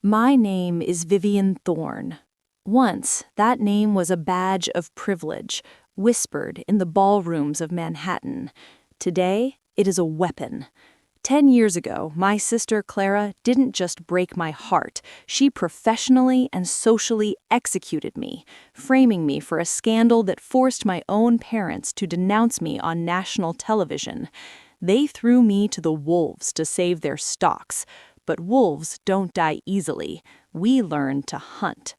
My name is Vivian Thorne. Once, that name was a badge of privilege, whispered in the ballrooms of Manhattan. Today, it is a weapon. 10 years ago, my sister Clara didn't just break my heart, she professionally and socially executed me, framing me for a scandal that forced my own parents to denounce me on national television. They threw me to the wolves to save their stocks. But wolves don't die easily. We learn to hunt.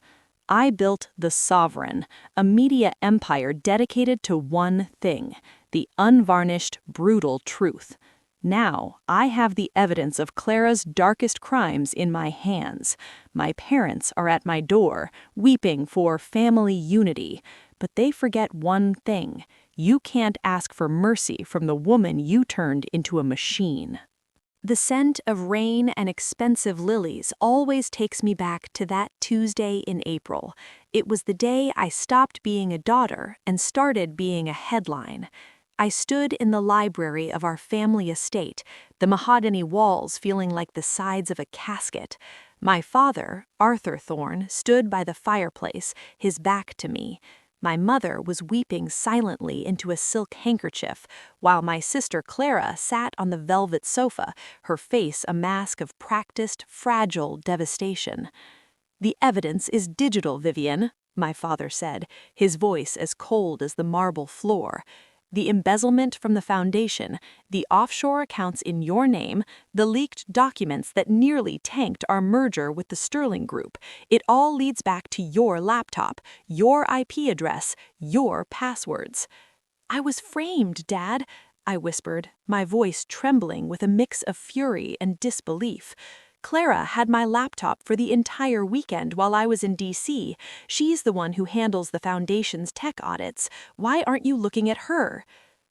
I built The Sovereign, a media empire dedicated to one thing, the unvarnished, brutal truth. Now, I have the evidence of Clara's darkest crimes in my hands. My parents are at my door, weeping for family unity. But they forget one thing. You can't ask for mercy from the woman you turned into a machine. The scent of rain and expensive lilies always takes me back to that Tuesday in April. It was the day I stopped being a daughter and started being a headline. I stood in the library of our family estate, the mahogany walls feeling like the sides of a casket. My father, Arthur Thorne, stood by the fireplace, his back to me. My mother was weeping silently into a silk handkerchief, while my sister Clara sat on the velvet sofa, her face a mask of practiced, fragile devastation. "The evidence is digital, Vivian," my father said, his voice as cold as the marble floor. "The embezzlement from the foundation, the offshore accounts in your name, the leaked documents that nearly tanked our merger with the Sterling Group, it all leads back to your laptop, your IP address, your passwords." "I was framed, Dad," I whispered, my voice trembling with a mix of fury and disbelief. "Clara had my laptop for the entire weekend while I was in D.C. She's the one who handles the foundation's tech audits. Why aren't you looking at her?"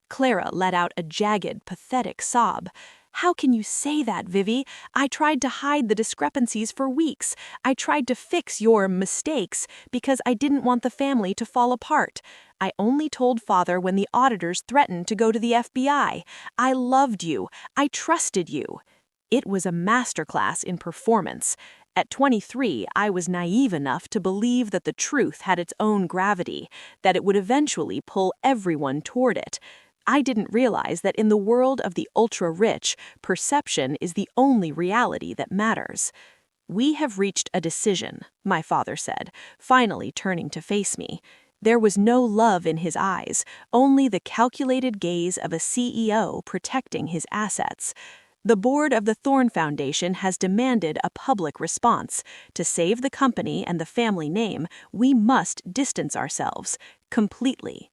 Clara let out a jagged, pathetic sob. "How can you say that, Vivi? I tried to hide the discrepancies for weeks. I tried to fix your mistakes because I didn't want the family to fall apart. I only told Father when the auditors threatened to go to the FBI. I loved you. I trusted you." It was a masterclass in performance. At 23, I was naive enough to believe that the truth had its own gravity, that it would eventually pull everyone toward it. I didn't realize that in the world of the ultra-rich, perception is the only reality that matters. "We have reached a decision," my father said, finally turning to face me. There was no love in his eyes, only the calculated gaze of a CEO protecting his assets. "The board of the Thorne Foundation has demanded a public response. To save the company and the family name, we must distance ourselves, completely."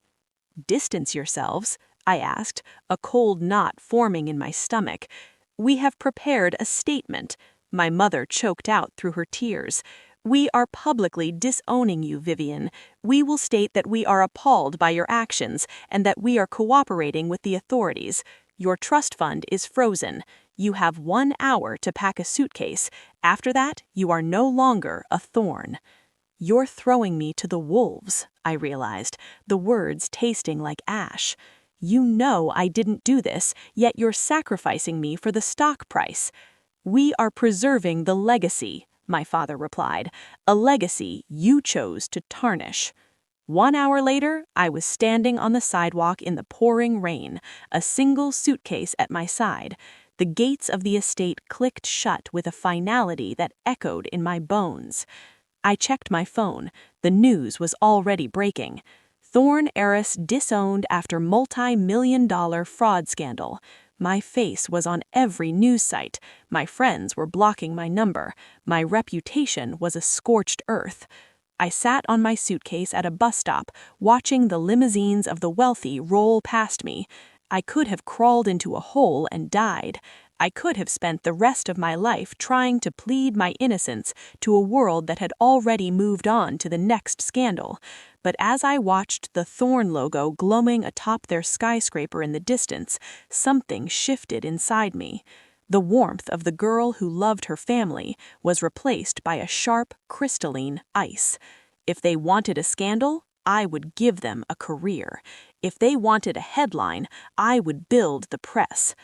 "Distance yourselves?" I asked, a cold knot forming in my stomach. "We have prepared a statement," my mother choked out through her tears. "We are publicly disowning you, Vivian. We will state that we are appalled by your actions and that we are cooperating with the authorities. Your trust fund is frozen. You have 1 hour to pack a suitcase. After that, you are no longer a thorn." "You're throwing me to the wolves," I realized, the words tasting like ash. "You know I didn't do this, yet you're sacrificing me for the stock price." "We are preserving the legacy," my father replied, "a legacy you chose to tarnish." 1 hour later, I was standing on the sidewalk in the pouring rain, a single suitcase at my side. The gates of the estate clicked shut with a finality that echoed in my bones. I checked my phone. The news was already breaking. Thorne heiress disowned after multi-million-dollar fraud scandal. My face was on every news site. My friends were blocking my number. My reputation was a scorched earth. I sat on my suitcase at a bus stop, watching the limousines of the wealthy roll past me. I could have crawled into a hole and died. I could have spent the rest of my life trying to plead my innocence to a world that had already moved on to the next scandal. But as I watched the Thorne logo glowing atop their skyscraper in the distance, something shifted inside me. The warmth of the girl who loved her family was replaced by a sharp, crystalline ice. If they wanted a scandal, I would give them a career. If they wanted a headline, I would build the press.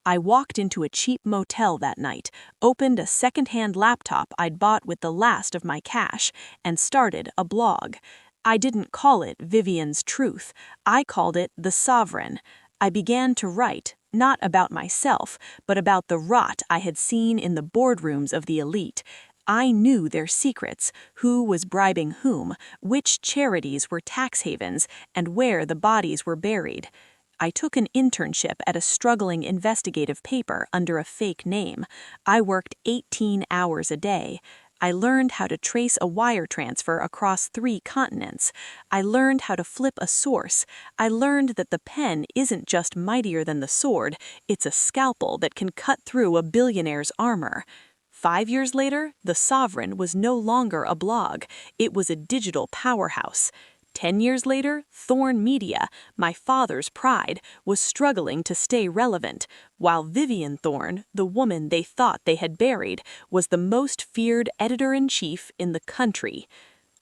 I walked into a cheap motel that night, opened a second-hand laptop I'd bought with the last of my cash, and started a blog. I didn't call it Vivian's Truth. I called it The Sovereign. I began to write, not about myself, but about the rot I had seen in the boardrooms of the elite. I knew their secrets, who was bribing whom, which charities were tax havens, and where the bodies were buried. I took an internship at a struggling investigative paper under a fake name. I worked 18 hours a day. I learned how to trace a wire transfer across 3 continents. I learned how to flip a source. I learned that the pen isn't just mightier than the sword, it's a scalpel that can cut through a billionaire's armor. 5 years later, The Sovereign was no longer a blog. It was a digital powerhouse. 10 years later, Thorn Media, my father's pride, was struggling to stay relevant, while Vivian Thorn, the woman they thought they had buried, was the most feared editor-in-chief in the country.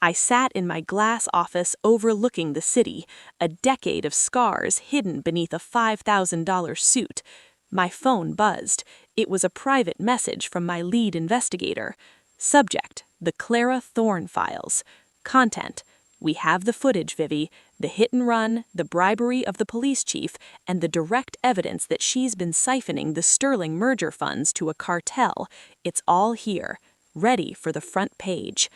I sat in my glass office overlooking the city, a decade of scars hidden beneath a $5,000 suit. My phone buzzed. It was a private message from my lead investigator. Subject: The Clara Thorn Files. Content: We have the footage, Vivi, the hit and run, the bribery of the police chief, and the direct evidence that she's been siphoning the Sterling merger funds to a cartel. It's all here, ready for the front page.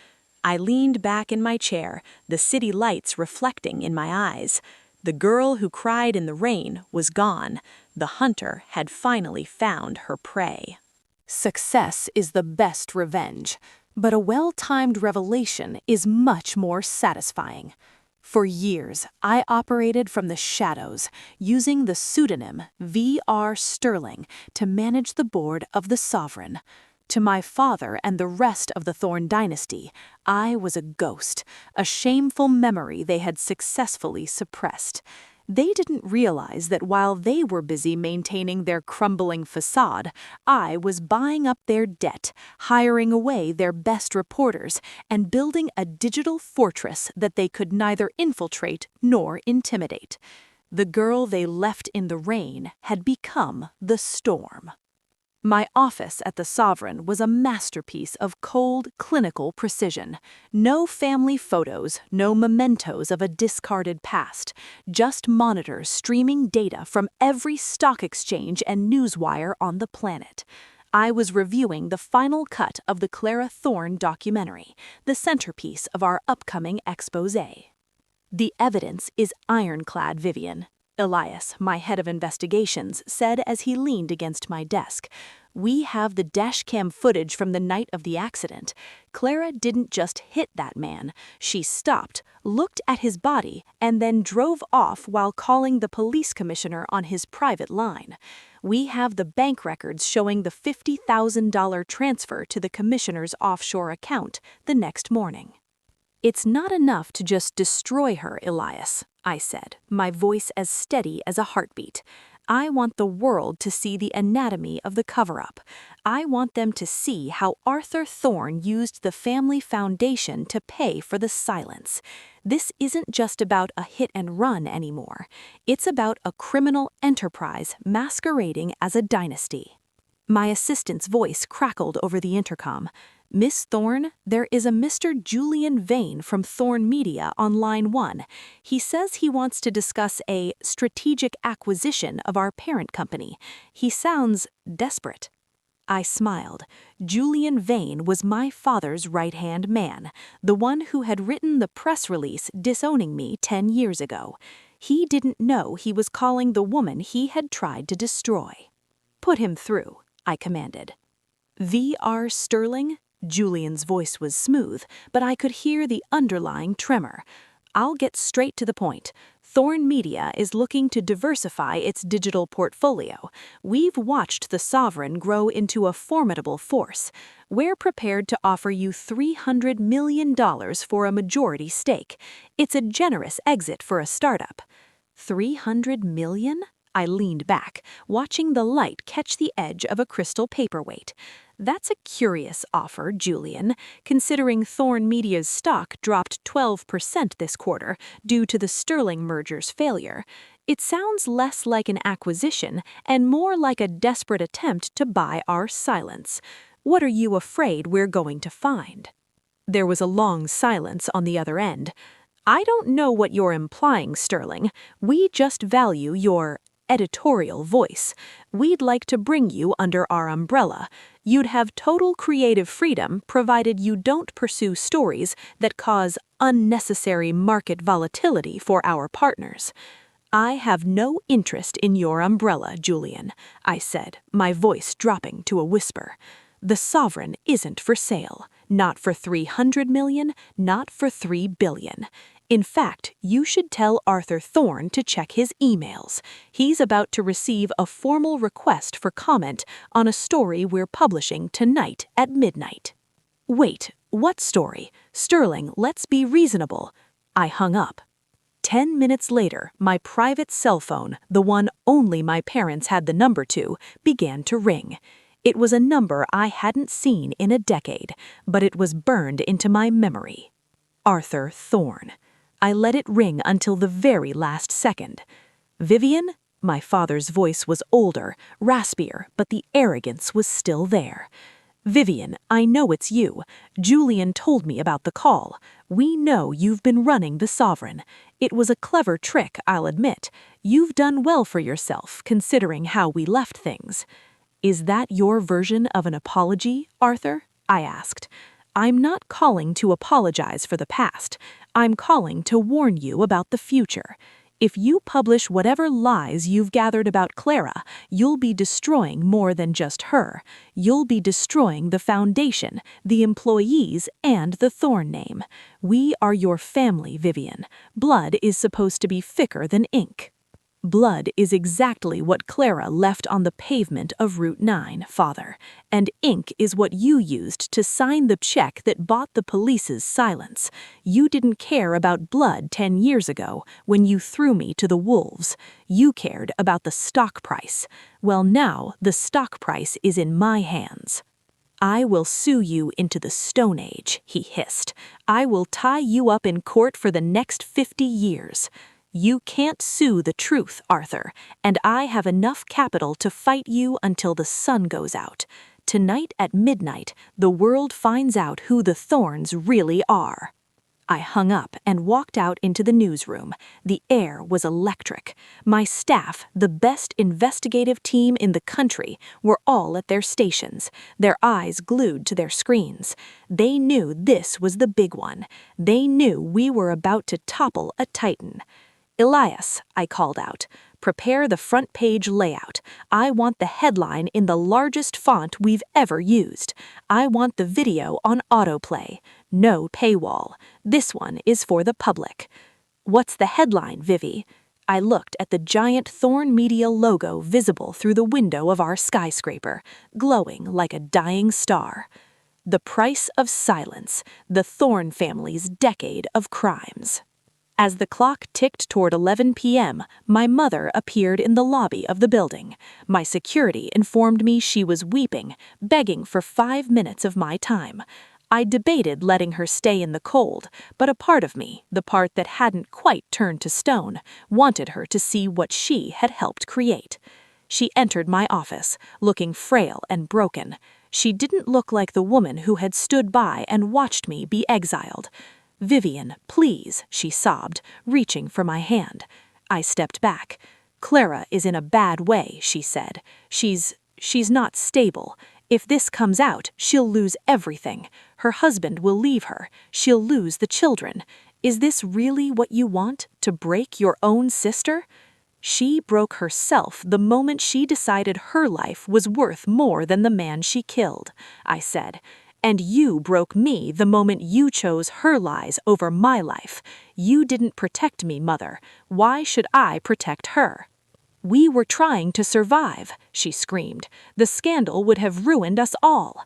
I leaned back in my chair, the city lights reflecting in my eyes. The girl who cried in the rain was gone. The hunter had finally found her prey. Success is the best revenge, but a well-timed revelation is much more satisfying. For years, I operated from the shadows, using the pseudonym V.R. Sterling to manage the board of The Sovereign. To my father and the rest of the Thorn dynasty, I was a ghost, a shameful memory they had successfully suppressed. They didn't realize that while they were busy maintaining their crumbling facade, I was buying up their debt, hiring away their best reporters, and building a digital fortress that they could neither infiltrate nor intimidate. The girl they left in the rain had become the storm. My office at The Sovereign was a masterpiece of cold, clinical precision. No family photos, no mementos of a discarded past, just monitors streaming data from every stock exchange and newswire on the planet. I was reviewing the final cut of the Clara Thorn documentary, the centerpiece of our upcoming exposé. The evidence is ironclad, Vivian, Elias, my head of investigations, said as he leaned against my desk. We have the dashcam footage from the night of the accident. Clara didn't just hit that man. She stopped, looked at his body, and then drove off while calling the police commissioner on his private line. We have the bank records showing the $50,000 transfer to the commissioner's offshore account the next morning. It's not enough to just destroy her, Elias, I said, my voice as steady as a heartbeat. I want the world to see the anatomy of the cover-up. I want them to see how Arthur Thorn used the family foundation to pay for the silence. This isn't just about a hit and run anymore. It's about a criminal enterprise masquerading as a dynasty. My assistant's voice crackled over the intercom. Miss Thorn, there is a Mr. Julian Vane from Thorn Media on line 1. He says he wants to discuss a strategic acquisition of our parent company. He sounds desperate. I smiled. Julian Vane was my father's right-hand man, the one who had written the press release disowning me 10 years ago. He didn't know he was calling the woman he had tried to destroy. Put him through, I commanded. V.R. Sterling? Julian's voice was smooth, but I could hear the underlying tremor. I'll get straight to the point. Thorn Media is looking to diversify its digital portfolio. We've watched The Sovereign grow into a formidable force. We're prepared to offer you $300 million for a majority stake. It's a generous exit for a startup. $300 million? I leaned back, watching the light catch the edge of a crystal paperweight. That's a curious offer, Julian, considering Thorn Media's stock dropped 12% this quarter due to the Sterling merger's failure. It sounds less like an acquisition and more like a desperate attempt to buy our silence. What are you afraid we're going to find? There was a long silence on the other end. I don't know what you're implying, Sterling. We just value your editorial voice. We'd like to bring you under our umbrella. You'd have total creative freedom provided you don't pursue stories that cause unnecessary market volatility for our partners. I have no interest in your umbrella, Julian, I said, my voice dropping to a whisper. The Sovereign isn't for sale. Not for 300 million, not for 3 billion. In fact, you should tell Arthur Thorne to check his emails. He's about to receive a formal request for comment on a story we're publishing tonight at midnight. Wait, what story? Sterling, let's be reasonable. I hung up. 10 minutes later, my private cell phone, the one only my parents had the number to, began to ring. It was a number I hadn't seen in a decade, but it was burned into my memory. Arthur Thorne. I let it ring until the very last second. Vivian? My father's voice was older, raspier, but the arrogance was still there. Vivian, I know it's you. Julian told me about the call. We know you've been running the Sovereign. It was a clever trick, I'll admit. You've done well for yourself, considering how we left things. Is that your version of an apology, Arthur? I asked. I'm not calling to apologize for the past. I'm calling to warn you about the future. If you publish whatever lies you've gathered about Clara, you'll be destroying more than just her. You'll be destroying the foundation, the employees, and the Thorne name. We are your family, Vivian. Blood is supposed to be thicker than ink. Blood is exactly what Clara left on the pavement of Route 9, Father, and ink is what you used to sign the check that bought the police's silence. You didn't care about blood 10 years ago when you threw me to the wolves. You cared about the stock price. Well, now the stock price is in my hands. I will sue you into the Stone Age, he hissed. I will tie you up in court for the next 50 years. You can't sue the truth, Arthur, and I have enough capital to fight you until the sun goes out. Tonight at midnight, the world finds out who the Thornes really are. I hung up and walked out into the newsroom. The air was electric. My staff, the best investigative team in the country, were all at their stations, their eyes glued to their screens. They knew this was the big one. They knew we were about to topple a titan. Elias, I called out, prepare the front page layout. I want the headline in the largest font we've ever used. I want the video on autoplay. No paywall. This one is for the public. What's the headline, Vivi? I looked at the giant Thorne Media logo visible through the window of our skyscraper, glowing like a dying star. The Price of Silence, the Thorne family's decade of crimes. As the clock ticked toward 11 p.m., my mother appeared in the lobby of the building. My security informed me she was weeping, begging for 5 minutes of my time. I debated letting her stay in the cold, but a part of me, the part that hadn't quite turned to stone, wanted her to see what she had helped create. She entered my office, looking frail and broken. She didn't look like the woman who had stood by and watched me be exiled. Vivian, please, she sobbed, reaching for my hand. I stepped back. Clara is in a bad way, she said. She's not stable. If this comes out, she'll lose everything. Her husband will leave her. She'll lose the children. Is this really what you want, to break your own sister? She broke herself the moment she decided her life was worth more than the man she killed, I said. And you broke me the moment you chose her lies over my life. You didn't protect me, Mother. Why should I protect her? We were trying to survive, she screamed. The scandal would have ruined us all.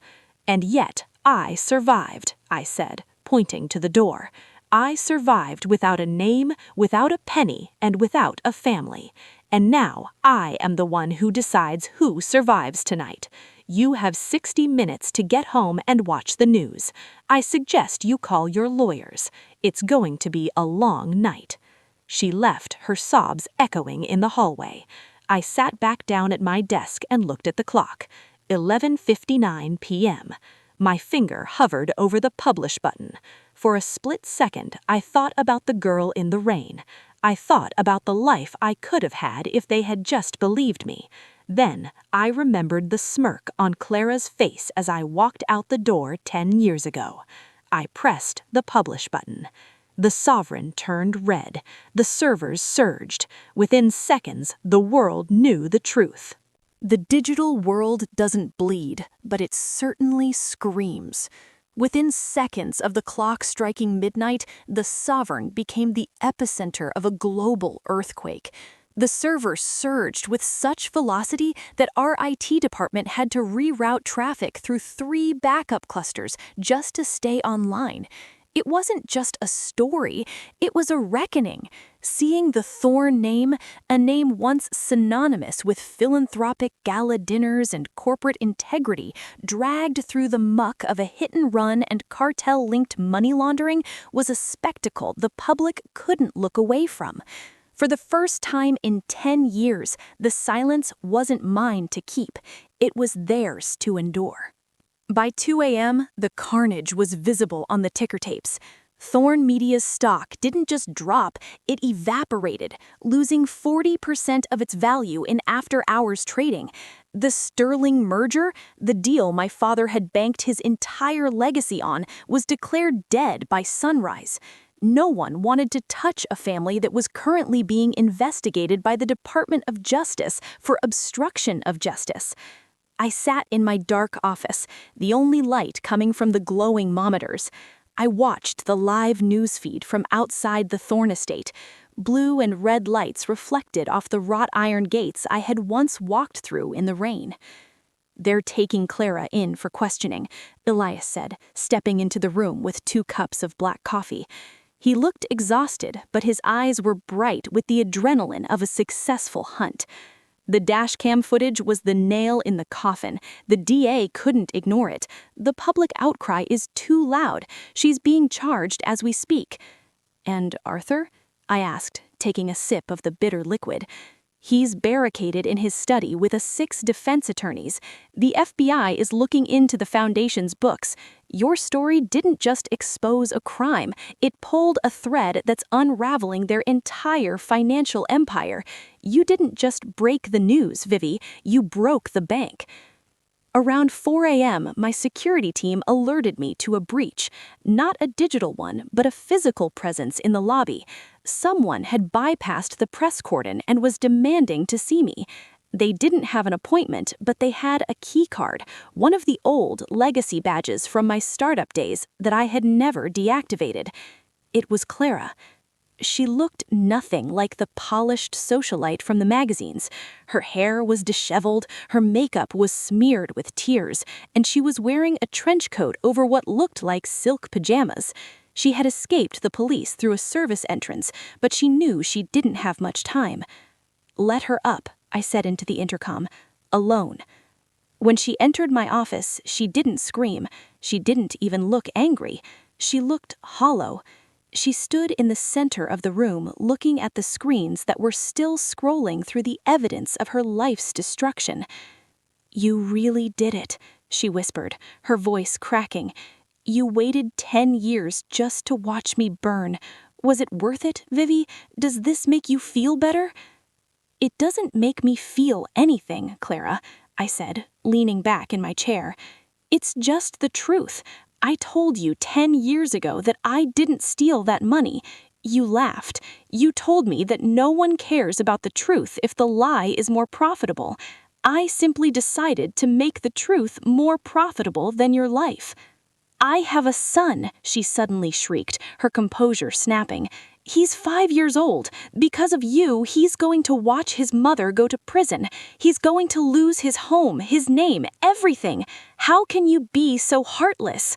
And yet I survived, I said, pointing to the door. I survived without a name, without a penny, and without a family. And now I am the one who decides who survives tonight. You have 60 minutes to get home and watch the news. I suggest you call your lawyers. It's going to be a long night." She left, her sobs echoing in the hallway. I sat back down at my desk and looked at the clock. 11:59 p.m. My finger hovered over the publish button. For a split second, I thought about the girl in the rain. I thought about the life I could have had if they had just believed me. Then I remembered the smirk on Clara's face as I walked out the door 10 years ago. I pressed the publish button. The Sovereign turned red. The servers surged. Within seconds, the world knew the truth. The digital world doesn't bleed, but it certainly screams. Within seconds of the clock striking midnight, the Sovereign became the epicenter of a global earthquake. The server surged with such velocity that our IT department had to reroute traffic through 3 backup clusters just to stay online. It wasn't just a story, it was a reckoning. Seeing the Thorn name, a name once synonymous with philanthropic gala dinners and corporate integrity, dragged through the muck of a hit-and-run and cartel-linked money laundering, was a spectacle the public couldn't look away from. For the first time in 10 years, the silence wasn't mine to keep. It was theirs to endure. By 2 a.m., the carnage was visible on the ticker tapes. Thorn Media's stock didn't just drop, it evaporated, losing 40% of its value in after-hours trading. The Sterling merger, the deal my father had banked his entire legacy on, was declared dead by sunrise. No one wanted to touch a family that was currently being investigated by the Department of Justice for obstruction of justice. I sat in my dark office, the only light coming from the glowing monitors. I watched the live newsfeed from outside the Thorn estate. Blue and red lights reflected off the wrought iron gates I had once walked through in the rain. "They're taking Clara in for questioning," Elias said, stepping into the room with 2 cups of black coffee. He looked exhausted, but his eyes were bright with the adrenaline of a successful hunt. The dashcam footage was the nail in the coffin. The DA couldn't ignore it. The public outcry is too loud. She's being charged as we speak. "And Arthur?" I asked, taking a sip of the bitter liquid. "He's barricaded in his study with 6 defense attorneys. The FBI is looking into the Foundation's books. Your story didn't just expose a crime, it pulled a thread that's unraveling their entire financial empire. You didn't just break the news, Vivi, you broke the bank." Around 4 a.m., my security team alerted me to a breach. Not a digital one, but a physical presence in the lobby. Someone had bypassed the press cordon and was demanding to see me. They didn't have an appointment, but they had a key card, one of the old legacy badges from my startup days that I had never deactivated. It was Clara. She looked nothing like the polished socialite from the magazines. Her hair was disheveled, her makeup was smeared with tears, and she was wearing a trench coat over what looked like silk pajamas. She had escaped the police through a service entrance, but she knew she didn't have much time. "Let her up," I said into the intercom, alone. When she entered my office, she didn't scream. She didn't even look angry. She looked hollow. She stood in the center of the room, looking at the screens that were still scrolling through the evidence of her life's destruction. "You really did it," she whispered, her voice cracking. "You waited 10 years just to watch me burn. Was it worth it, Vivi? Does this make you feel better?" "It doesn't make me feel anything, Clara," I said, leaning back in my chair. "It's just the truth. I told you 10 years ago that I didn't steal that money. You laughed. You told me that no one cares about the truth if the lie is more profitable. I simply decided to make the truth more profitable than your life." "I have a son," she suddenly shrieked, her composure snapping. "He's 5 years old. Because of you, he's going to watch his mother go to prison. He's going to lose his home, his name, everything. How can you be so heartless?"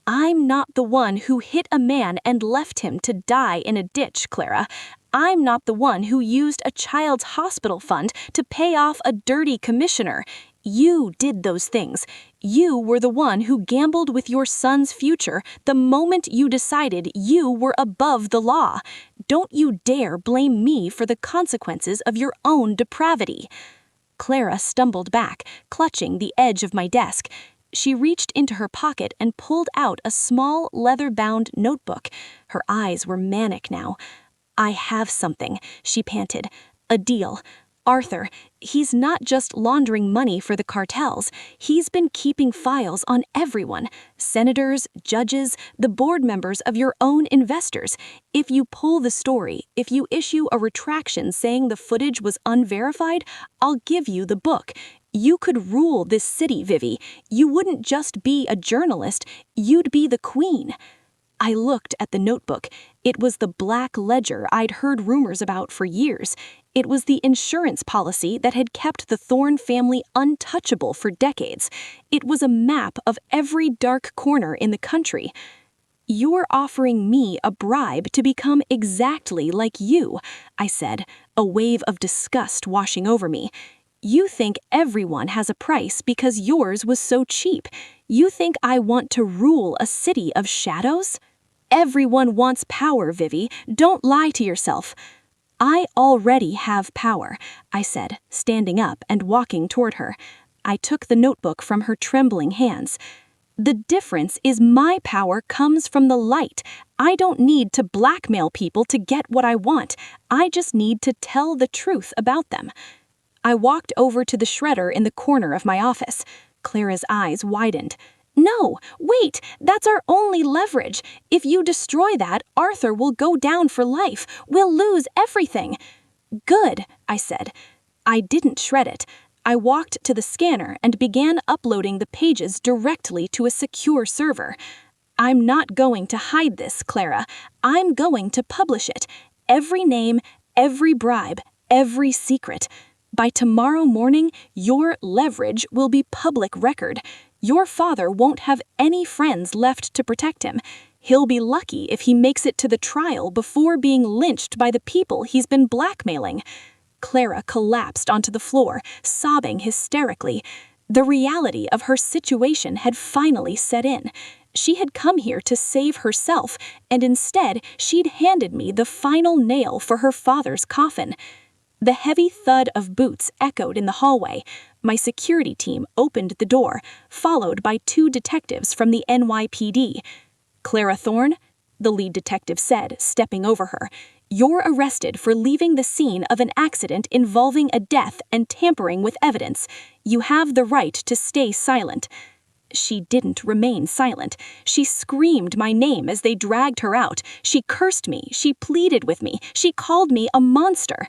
"I'm not the one who hit a man and left him to die in a ditch, Clara. I'm not the one who used a child's hospital fund to pay off a dirty commissioner. You did those things. You were the one who gambled with your son's future the moment you decided you were above the law. Don't you dare blame me for the consequences of your own depravity." Clara stumbled back, clutching the edge of my desk. She reached into her pocket and pulled out a small, leather-bound notebook. Her eyes were manic now. "I have something," she panted. "A deal. Arthur, he's not just laundering money for the cartels. He's been keeping files on everyone. Senators, judges, the board members of your own investors. If you pull the story, if you issue a retraction saying the footage was unverified, I'll give you the book. You could rule this city, Vivi. You wouldn't just be a journalist, you'd be the queen." I looked at the notebook. It was the black ledger I'd heard rumors about for years. It was the insurance policy that had kept the Thorne family untouchable for decades. It was a map of every dark corner in the country. "You're offering me a bribe to become exactly like you," I said, a wave of disgust washing over me. "You think everyone has a price because yours was so cheap. You think I want to rule a city of shadows? Everyone wants power, Vivi. Don't lie to yourself." "I already have power," I said, standing up and walking toward her. I took the notebook from her trembling hands. "The difference is my power comes from the light. I don't need to blackmail people to get what I want. I just need to tell the truth about them." I walked over to the shredder in the corner of my office. Clara's eyes widened. "No, wait, that's our only leverage. If you destroy that, Arthur will go down for life. We'll lose everything." "Good," I said. I didn't shred it. I walked to the scanner and began uploading the pages directly to a secure server. "I'm not going to hide this, Clara. I'm going to publish it. Every name, every bribe, every secret. By tomorrow morning, your leverage will be public record. Your father won't have any friends left to protect him. He'll be lucky if he makes it to the trial before being lynched by the people he's been blackmailing." Clara collapsed onto the floor, sobbing hysterically. The reality of her situation had finally set in. She had come here to save herself, and instead she'd handed me the final nail for her father's coffin. The heavy thud of boots echoed in the hallway. My security team opened the door, followed by 2 detectives from the NYPD. "Clara Thorne," the lead detective said, stepping over her, "you're arrested for leaving the scene of an accident involving a death and tampering with evidence. You have the right to stay silent." She didn't remain silent. She screamed my name as they dragged her out. She cursed me. She pleaded with me. She called me a monster.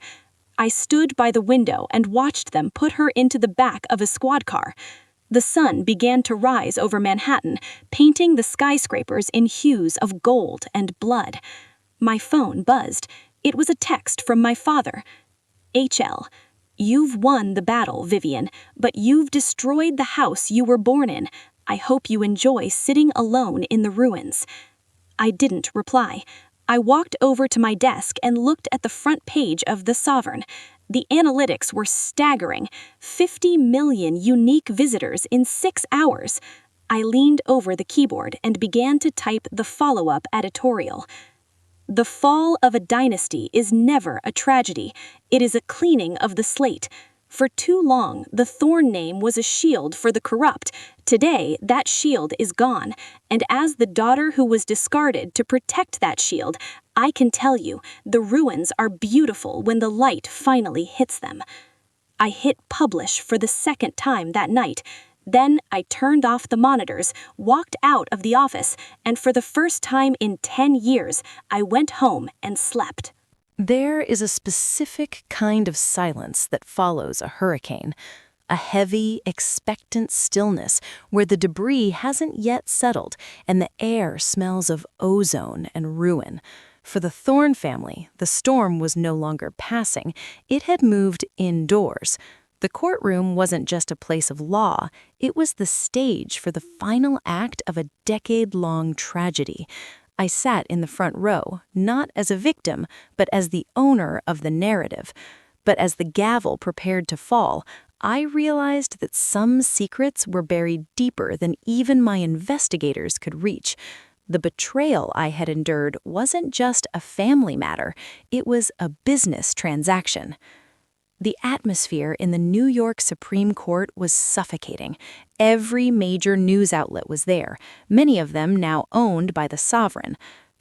I stood by the window and watched them put her into the back of a squad car. The sun began to rise over Manhattan, painting the skyscrapers in hues of gold and blood. My phone buzzed. It was a text from my father. "HL, you've won the battle, Vivian, but you've destroyed the house you were born in. I hope you enjoy sitting alone in the ruins." I didn't reply. I walked over to my desk and looked at the front page of The Sovereign. The analytics were staggering. 50 million unique visitors in 6 hours. I leaned over the keyboard and began to type the follow-up editorial. "The fall of a dynasty is never a tragedy. It is a cleaning of the slate. For too long, the Thorne name was a shield for the corrupt. Today, that shield is gone, and as the daughter who was discarded to protect that shield, I can tell you, the ruins are beautiful when the light finally hits them." I hit publish for the 2nd time that night. Then I turned off the monitors, walked out of the office, and for the first time in 10 years, I went home and slept. There is a specific kind of silence that follows a hurricane, a heavy, expectant stillness where the debris hasn't yet settled and the air smells of ozone and ruin. For the Thorne family, the storm was no longer passing, it had moved indoors. The courtroom wasn't just a place of law, it was the stage for the final act of a decade-long tragedy. I sat in the front row, not as a victim, but as the owner of the narrative. But as the gavel prepared to fall, I realized that some secrets were buried deeper than even my investigators could reach. The betrayal I had endured wasn't just a family matter, it was a business transaction. The atmosphere in the New York Supreme Court was suffocating. Every major news outlet was there, many of them now owned by the sovereign.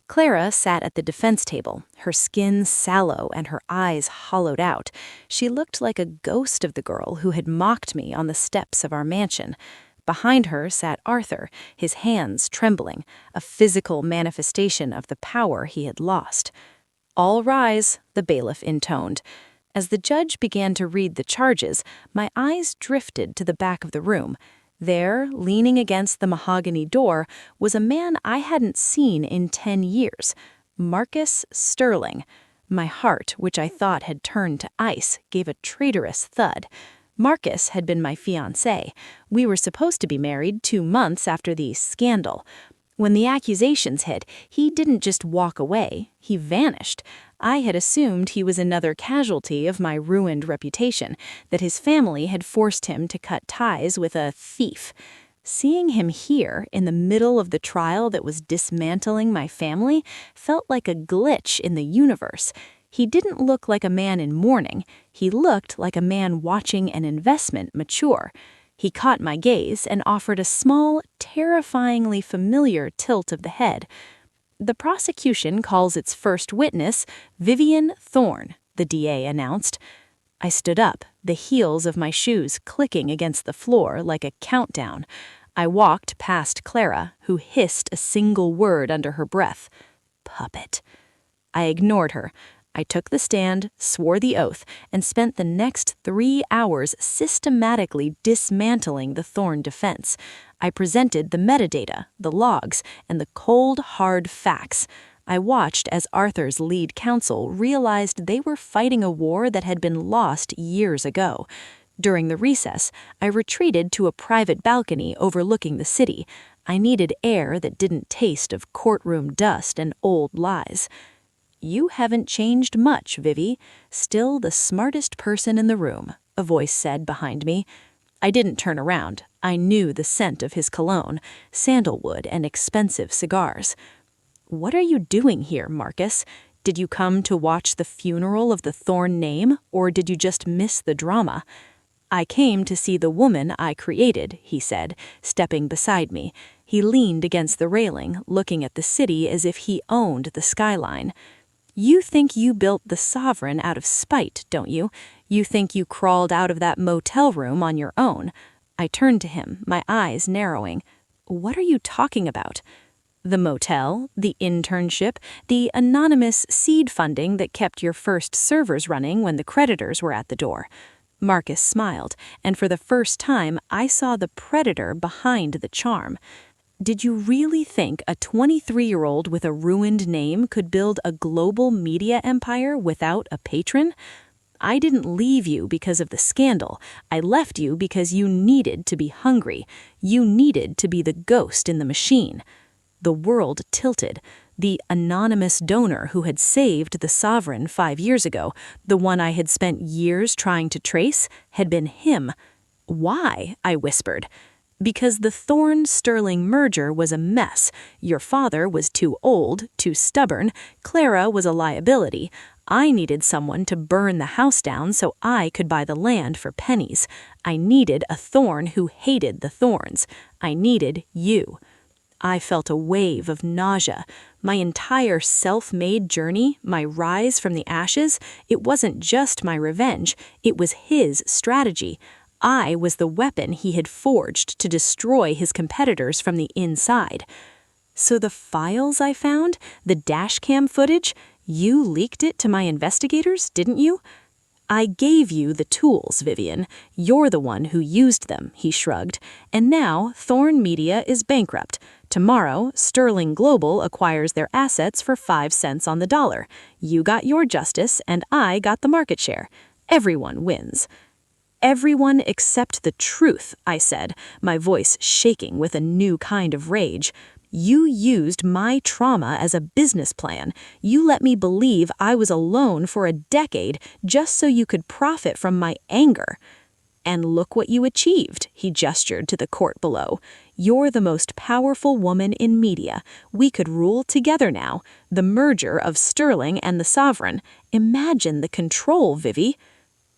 Clara sat at the defense table, her skin sallow and her eyes hollowed out. She looked like a ghost of the girl who had mocked me on the steps of our mansion. Behind her sat Arthur, his hands trembling, a physical manifestation of the power he had lost. "All rise," the bailiff intoned. As the judge began to read the charges, my eyes drifted to the back of the room. There, leaning against the mahogany door, was a man I hadn't seen in 10 years, Marcus Sterling. My heart, which I thought had turned to ice, gave a traitorous thud. Marcus had been my fiancé. We were supposed to be married 2 months after the scandal. When the accusations hit, he didn't just walk away, he vanished. I had assumed he was another casualty of my ruined reputation, that his family had forced him to cut ties with a thief. Seeing him here, in the middle of the trial that was dismantling my family, felt like a glitch in the universe. He didn't look like a man in mourning, he looked like a man watching an investment mature. He caught my gaze and offered a small, terrifyingly familiar tilt of the head. "The prosecution calls its first witness Vivian Thorne," the DA announced. I stood up, the heels of my shoes clicking against the floor like a countdown. I walked past Clara, who hissed a single word under her breath. "Puppet." I ignored her. I took the stand, swore the oath, and spent the next 3 hours systematically dismantling the Thorne defense. I presented the metadata, the logs, and the cold, hard facts. I watched as Arthur's lead counsel realized they were fighting a war that had been lost years ago. During the recess, I retreated to a private balcony overlooking the city. I needed air that didn't taste of courtroom dust and old lies. "You haven't changed much, Vivi. Still the smartest person in the room," a voice said behind me. I didn't turn around. I knew the scent of his cologne, sandalwood and expensive cigars. "What are you doing here, Marcus? Did you come to watch the funeral of the Thorne name, or did you just miss the drama?" "I came to see the woman I created," he said, stepping beside me. He leaned against the railing, looking at the city as if he owned the skyline. "You think you built the sovereign out of spite, don't you? You think you crawled out of that motel room on your own." I turned to him, my eyes narrowing. "What are you talking about?" "The motel, the internship, the anonymous seed funding that kept your first servers running when the creditors were at the door." Marcus smiled, and for the first time I saw the predator behind the charm. "Did you really think a 23-year-old with a ruined name could build a global media empire without a patron? I didn't leave you because of the scandal. I left you because you needed to be hungry. You needed to be the ghost in the machine." The world tilted. The anonymous donor who had saved the sovereign 5 years ago, the one I had spent years trying to trace, had been him. "Why?" I whispered. "Because the Thorne-Sterling merger was a mess. Your father was too old, too stubborn. Clara was a liability. I needed someone to burn the house down so I could buy the land for pennies. I needed a Thorne who hated the Thorns. I needed you." I felt a wave of nausea. My entire self-made journey, my rise from the ashes, it wasn't just my revenge, it was his strategy. I was the weapon he had forged to destroy his competitors from the inside. "So the files I found, the dashcam footage, you leaked it to my investigators, didn't you?" "I gave you the tools, Vivian. You're the one who used them," he shrugged. "And now Thorne Media is bankrupt. Tomorrow, Sterling Global acquires their assets for 5 cents on the dollar. You got your justice, and I got the market share. Everyone wins." "Everyone except the truth," I said, my voice shaking with a new kind of rage. "You used my trauma as a business plan. You let me believe I was alone for a decade just so you could profit from my anger." And look what you achieved, he gestured to the court below. You're the most powerful woman in media. We could rule together now. The merger of Sterling and the Sovereign. Imagine the control, Vivi.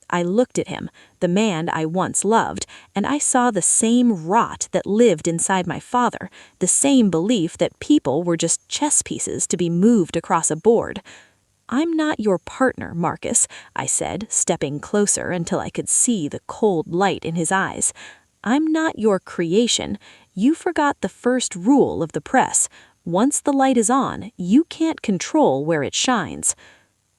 I looked at him, the man I once loved, and I saw the same rot that lived inside my father, the same belief that people were just chess pieces to be moved across a board. I'm not your partner, Marcus, I said, stepping closer until I could see the cold light in his eyes. I'm not your creation. You forgot the first rule of the press. Once the light is on, you can't control where it shines.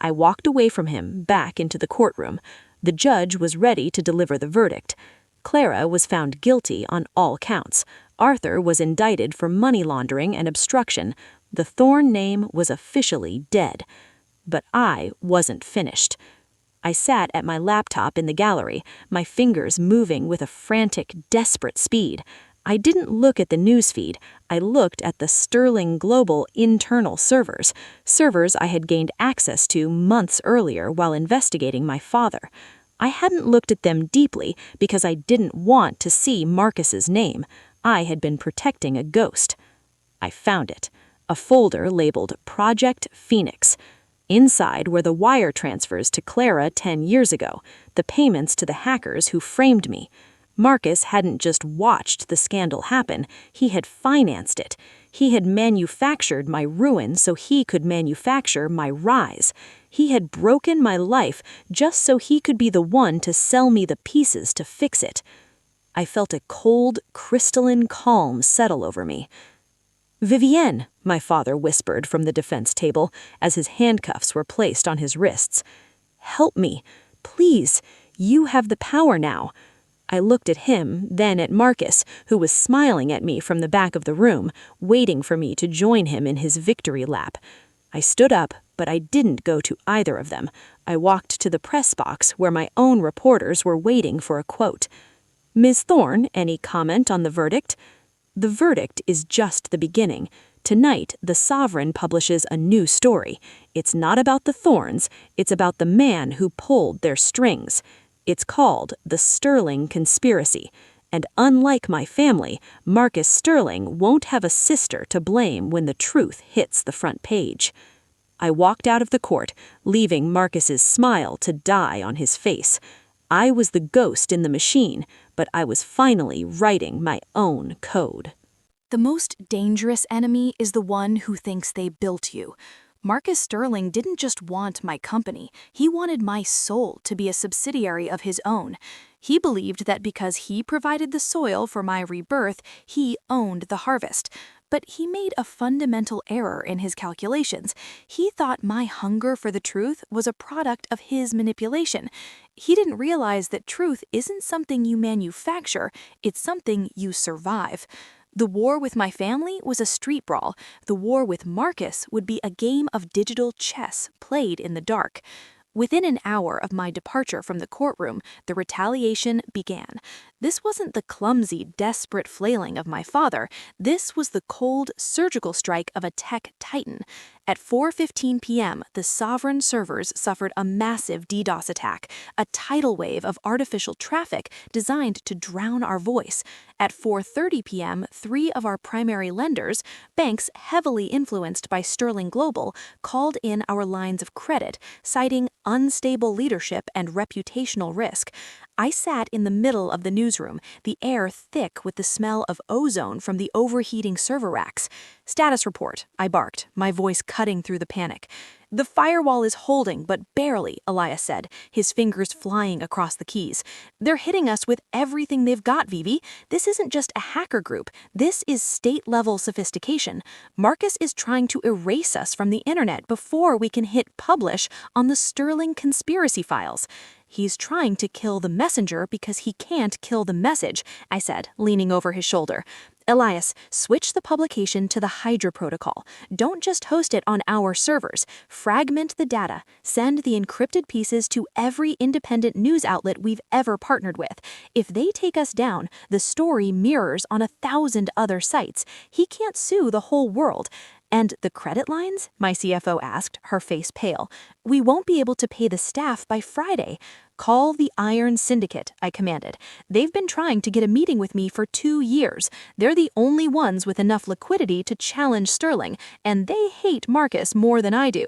I walked away from him, back into the courtroom. The judge was ready to deliver the verdict. Clara was found guilty on all counts. Arthur was indicted for money laundering and obstruction. The Thorne name was officially dead. But I wasn't finished. I sat at my laptop in the gallery, my fingers moving with a frantic, desperate speed. I didn't look at the newsfeed. I looked at the Sterling Global internal servers I had gained access to months earlier while investigating my father. I hadn't looked at them deeply because I didn't want to see Marcus's name. I had been protecting a ghost. I found it. A folder labeled Project Phoenix. Inside were the wire transfers to Clara 10 years ago, the payments to the hackers who framed me. Marcus hadn't just watched the scandal happen, he had financed it. He had manufactured my ruin so he could manufacture my rise. He had broken my life just so he could be the one to sell me the pieces to fix it. I felt a cold, crystalline calm settle over me. Vivienne, my father whispered from the defense table as his handcuffs were placed on his wrists. Help me, please, you have the power now. I looked at him, then at Marcus, who was smiling at me from the back of the room, waiting for me to join him in his victory lap. I stood up, but I didn't go to either of them. I walked to the press box where my own reporters were waiting for a quote. Ms. Thorne, any comment on the verdict? The verdict is just the beginning. Tonight, the Sovereign publishes a new story. It's not about the Thornes, it's about the man who pulled their strings. It's called The Sterling Conspiracy. And unlike my family, Marcus Sterling won't have a sister to blame when the truth hits the front page. I walked out of the court, leaving Marcus's smile to die on his face. I was the ghost in the machine, but I was finally writing my own code. The most dangerous enemy is the one who thinks they built you. Marcus Sterling didn't just want my company, he wanted my soul to be a subsidiary of his own. He believed that because he provided the soil for my rebirth, he owned the harvest. But he made a fundamental error in his calculations. He thought my hunger for the truth was a product of his manipulation. He didn't realize that truth isn't something you manufacture, it's something you survive. The war with my family was a street brawl. The war with Marcus would be a game of digital chess played in the dark. Within an hour of my departure from the courtroom, the retaliation began. This wasn't the clumsy, desperate flailing of my father. This was the cold, surgical strike of a tech titan. At 4:15 p.m., the Sovereign servers suffered a massive DDoS attack, a tidal wave of artificial traffic designed to drown our voice. At 4:30 p.m., 3 of our primary lenders, banks heavily influenced by Sterling Global, called in our lines of credit, citing unstable leadership and reputational risk. I sat in the middle of the newsroom, the air thick with the smell of ozone from the overheating server racks. Status report, I barked, my voice cutting through the panic. The firewall is holding, but barely, Elias said, his fingers flying across the keys. They're hitting us with everything they've got, Vivi. This isn't just a hacker group. This is state-level sophistication. Marcus is trying to erase us from the internet before we can hit publish on the Sterling conspiracy files. He's trying to kill the messenger because he can't kill the message, I said, leaning over his shoulder. Elias, switch the publication to the Hydra protocol. Don't just host it on our servers. Fragment the data. Send the encrypted pieces to every independent news outlet we've ever partnered with. If they take us down, the story mirrors on 1,000 other sites. He can't sue the whole world. And the credit lines? My CFO asked, her face pale. We won't be able to pay the staff by Friday. "Call the Iron Syndicate," I commanded. "They've been trying to get a meeting with me for 2 years. They're the only ones with enough liquidity to challenge Sterling, and they hate Marcus more than I do."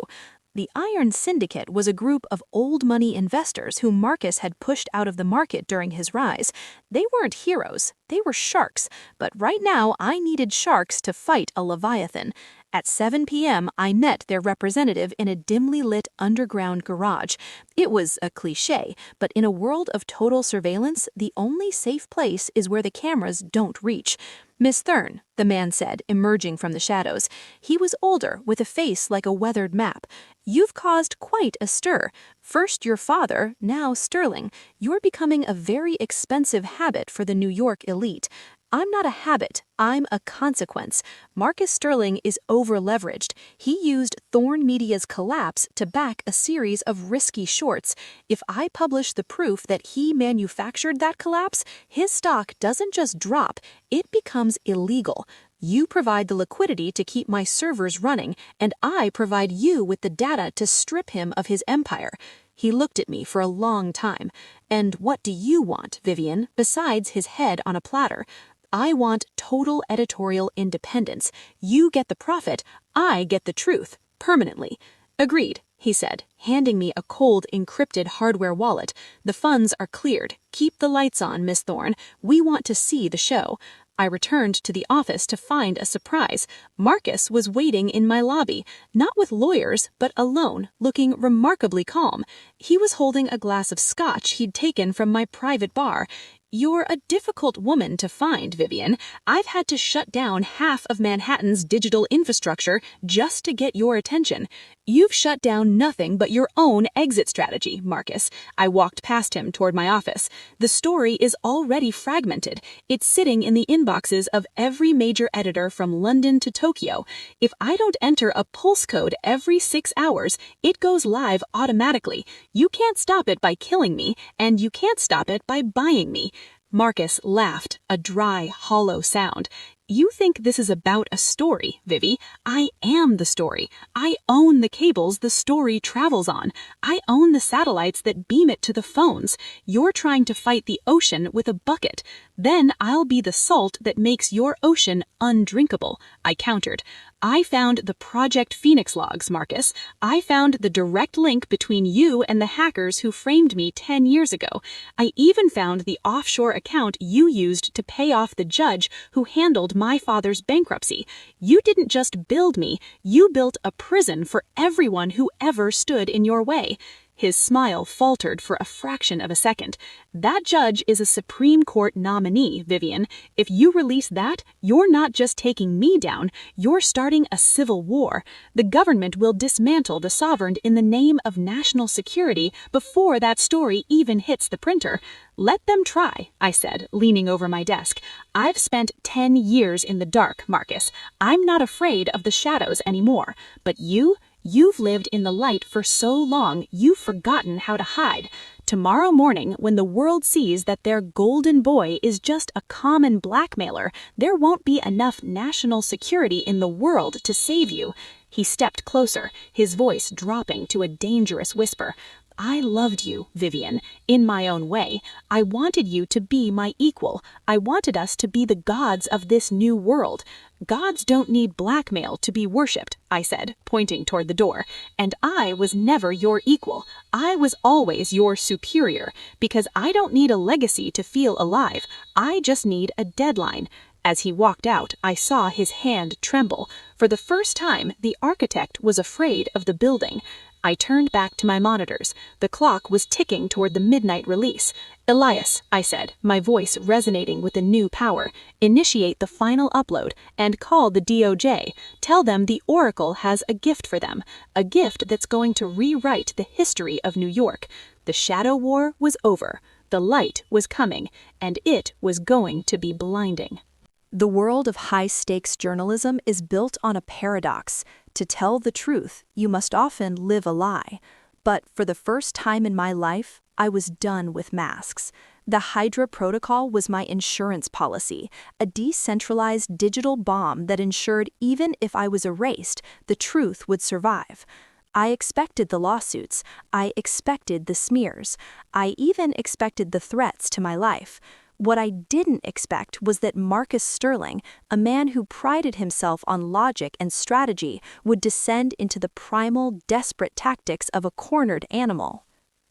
The Iron Syndicate was a group of old money investors whom Marcus had pushed out of the market during his rise. They weren't heroes, they were sharks, but right now I needed sharks to fight a leviathan. At 7 p.m., I met their representative in a dimly lit underground garage. It was a cliché, but in a world of total surveillance, the only safe place is where the cameras don't reach. "Miss Thurn," the man said, emerging from the shadows. He was older, with a face like a weathered map. "You've caused quite a stir. First your father, now Sterling. You're becoming a very expensive habit for the New York elite. I'm not a habit, I'm a consequence. Marcus Sterling is over-leveraged. He used Thorn Media's collapse to back a series of risky shorts. If I publish the proof that he manufactured that collapse, his stock doesn't just drop, it becomes illegal. You provide the liquidity to keep my servers running, and I provide you with the data to strip him of his empire." He looked at me for a long time. "And what do you want, Vivian, besides his head on a platter?" "I want total editorial independence. You get the profit, I get the truth, permanently." "Agreed," he said, handing me a cold, encrypted hardware wallet. "The funds are cleared. Keep the lights on, Miss Thorn. We want to see the show." I returned to the office to find a surprise. Marcus was waiting in my lobby, not with lawyers, but alone, looking remarkably calm. He was holding a glass of scotch he'd taken from my private bar. "You're a difficult woman to find, Vivian. I've had to shut down half of Manhattan's digital infrastructure just to get your attention. You've shut down nothing but your own exit strategy, Marcus." I walked past him toward my office. "The story is already fragmented. It's sitting in the inboxes of every major editor from London to Tokyo. If I don't enter a pulse code every 6 hours, it goes live automatically. You can't stop it by killing me, and you can't stop it by buying me." Marcus laughed, a dry, hollow sound. "You think this is about a story, Vivi. I am the story. I own the cables the story travels on. I own the satellites that beam it to the phones. You're trying to fight the ocean with a bucket. Then I'll be the salt that makes your ocean undrinkable," I countered. "I found the Project Phoenix logs, Marcus. I found the direct link between you and the hackers who framed me 10 years ago. I even found the offshore account you used to pay off the judge who handled my father's bankruptcy. You didn't just build me, you built a prison for everyone who ever stood in your way." His smile faltered for a fraction of a second. "That judge is a Supreme Court nominee, Vivian. If you release that, you're not just taking me down, you're starting a civil war. The government will dismantle the sovereign in the name of national security before that story even hits the printer." "Let them try," I said, leaning over my desk. "I've spent 10 years in the dark, Marcus. I'm not afraid of the shadows anymore. But you've lived in the light for so long, you've forgotten how to hide. Tomorrow morning, when the world sees that their golden boy is just a common blackmailer, there won't be enough national security in the world to save you." He stepped closer, his voice dropping to a dangerous whisper. "I loved you, Vivian, in my own way. I wanted you to be my equal. I wanted us to be the gods of this new world. Gods don't need blackmail to be worshipped," I said, pointing toward the door. "And I was never your equal. I was always your superior, because I don't need a legacy to feel alive. I just need a deadline." As he walked out, I saw his hand tremble. For the first time, the architect was afraid of the building. I turned back to my monitors. The clock was ticking toward the midnight release. "Elias," I said, my voice resonating with a new power, "initiate the final upload and call the DOJ. Tell them the Oracle has a gift for them, a gift that's going to rewrite the history of New York. The shadow war was over. The light was coming, and it was going to be blinding." The world of high-stakes journalism is built on a paradox. To tell the truth, you must often live a lie. But for the first time in my life, I was done with masks. The Hydra Protocol was my insurance policy, a decentralized digital bomb that ensured even if I was erased, the truth would survive. I expected the lawsuits. I expected the smears. I even expected the threats to my life. What I didn't expect was that Marcus Sterling, a man who prided himself on logic and strategy, would descend into the primal, desperate tactics of a cornered animal.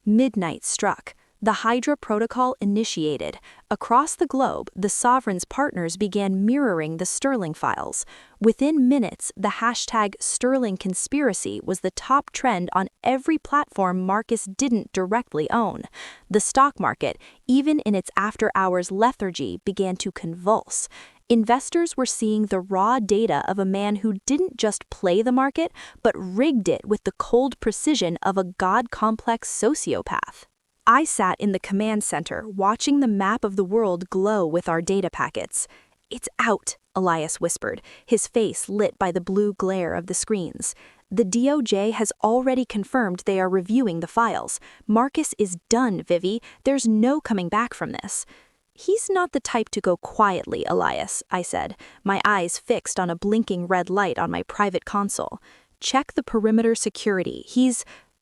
Midnight struck. The Hydra Protocol initiated. Across the globe, the Sovereign's partners began mirroring the Sterling files. Within minutes, the hashtag Sterling Conspiracy was the top trend on every platform Marcus didn't directly own. The stock market, even in its after-hours lethargy, began to convulse. Investors were seeing the raw data of a man who didn't just play the market, but rigged it with the cold precision of a god-complex sociopath. I sat in the command center, watching the map of the world glow with our data packets. "It's out," Elias whispered, his face lit by the blue glare of the screens. "The DOJ has already confirmed they are reviewing the files. Marcus is done, Vivi. There's no coming back from this." "He's not the type to go quietly, Elias," I said, my eyes fixed on a blinking red light on my private console. "Check the perimeter security.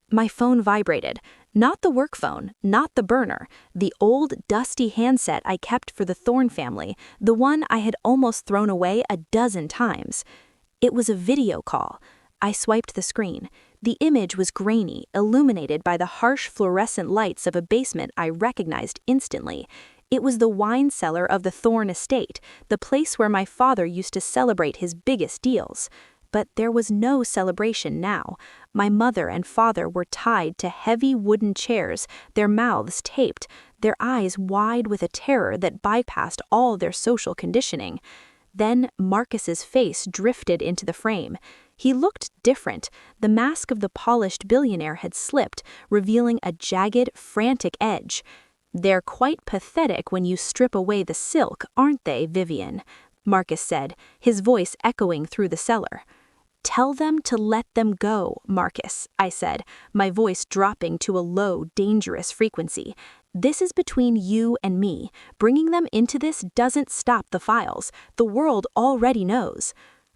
My phone vibrated. Not the work phone, not the burner, the old, dusty handset I kept for the Thorne family, the one I had almost thrown away a dozen times. It was a video call. I swiped the screen. The image was grainy, illuminated by the harsh fluorescent lights of a basement I recognized instantly. It was the wine cellar of the Thorne estate, the place where my father used to celebrate his biggest deals. But there was no celebration now. My mother and father were tied to heavy wooden chairs, their mouths taped, their eyes wide with a terror that bypassed all their social conditioning. Then Marcus's face drifted into the frame. He looked different. The mask of the polished billionaire had slipped, revealing a jagged, frantic edge. "They're quite pathetic when you strip away the silk, aren't they, Vivian?" Marcus said, his voice echoing through the cellar. "Tell them to let them go, Marcus," I said, my voice dropping to a low, dangerous frequency. "This is between you and me. Bringing them into this doesn't stop the files. The world already knows."